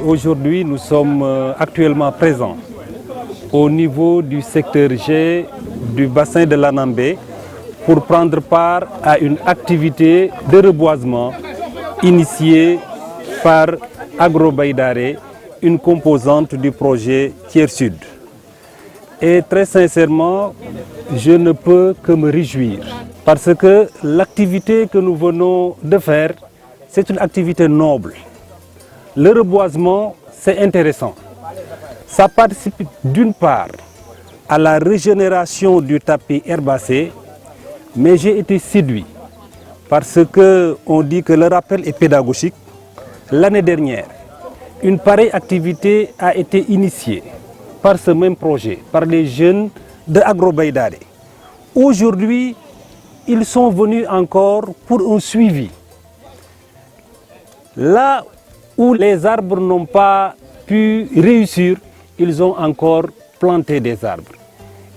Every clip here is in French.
Aujourd'hui, nous sommes actuellement présents au niveau du secteur G du bassin de l'Anambé pour prendre part à une activité de reboisement initiée par Agrobaïdaré, une composante du projet Tiers Sud. Et très sincèrement, je ne peux que me réjouir parce que l'activité que nous venons de faire, c'est une activité noble. Le reboisement, c'est intéressant. Ça participe d'une part à la régénération du tapis herbacé, mais j'ai été séduit parce qu'on dit que le rappel est pédagogique. L'année dernière, une pareille activité a été initiée par ce même projet, par les jeunes de Agrobaïdaré. Aujourd'hui, ils sont venus encore pour un suivi. Là où les arbres n'ont pas pu réussir, ils ont encore planté des arbres.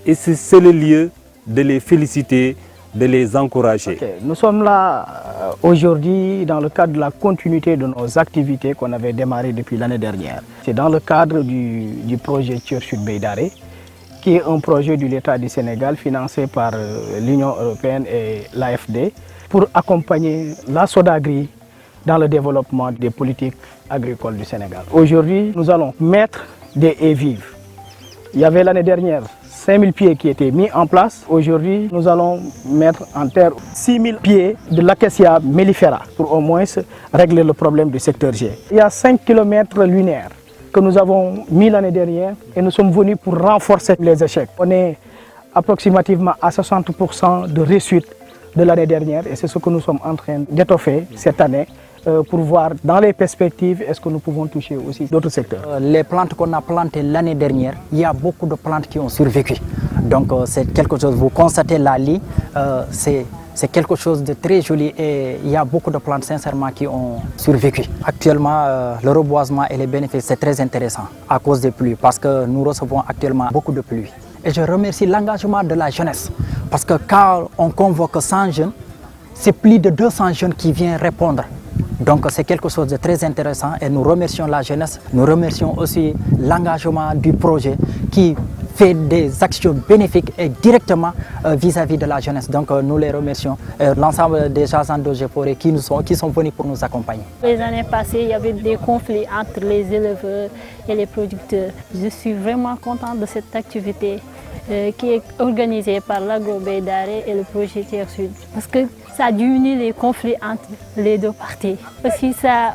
Et c'est le lieu de les féliciter, de les encourager. Okay. Nous sommes là aujourd'hui dans le cadre de la continuité de nos activités qu'on avait démarrées depuis l'année dernière. C'est dans le cadre du projet Tiers Sud Baïdaré, qui est un projet de l'État du Sénégal financé par l'Union européenne et l'AFD pour accompagner la Sodagri dans le développement des politiques agricoles du Sénégal. Aujourd'hui, nous allons mettre des haies vives. Il y avait l'année dernière 5000 pieds qui étaient mis en place. Aujourd'hui, nous allons mettre en terre 6000 pieds de l'acacia mellifera pour au moins régler le problème du secteur G. Il y a 5 km linéaires que nous avons mis l'année dernière et nous sommes venus pour renforcer les échecs. On est approximativement à 60% de réussite de l'année dernière et c'est ce que nous sommes en train d'étoffer cette année pour voir dans les perspectives est-ce que nous pouvons toucher aussi d'autres secteurs. Les plantes qu'on a plantées l'année dernière, il y a beaucoup de plantes qui ont survécu. Donc c'est quelque chose, vous constatez la lie, c'est quelque chose de très joli et il y a beaucoup de plantes sincèrement qui ont survécu. Actuellement, le reboisement et les bénéfices, c'est très intéressant à cause des pluies parce que nous recevons actuellement beaucoup de pluie. Et je remercie l'engagement de la jeunesse parce que quand on convoque 100 jeunes, c'est plus de 200 jeunes qui viennent répondre. Donc c'est quelque chose de très intéressant et nous remercions la jeunesse, nous remercions aussi l'engagement du projet qui fait des actions bénéfiques et directement vis-à-vis de la jeunesse. Donc nous les remercions, l'ensemble des agents d'OGFORET qui sont venus pour nous accompagner. Les années passées, il y avait des conflits entre les éleveurs et les producteurs. Je suis vraiment contente de cette activité qui est organisée par l'Agrobaïdaré et le projet Tiers Sud. Parce que ça diminue les conflits entre les deux parties. Aussi, ça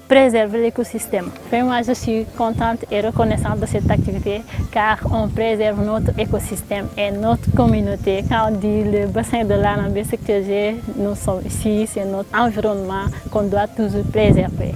préserve l'écosystème. Vraiment, je suis contente et reconnaissante de cette activité car on préserve notre écosystème et notre communauté. Quand on dit le bassin de l'Anambé secteur G, nous sommes ici, c'est notre environnement qu'on doit toujours préserver.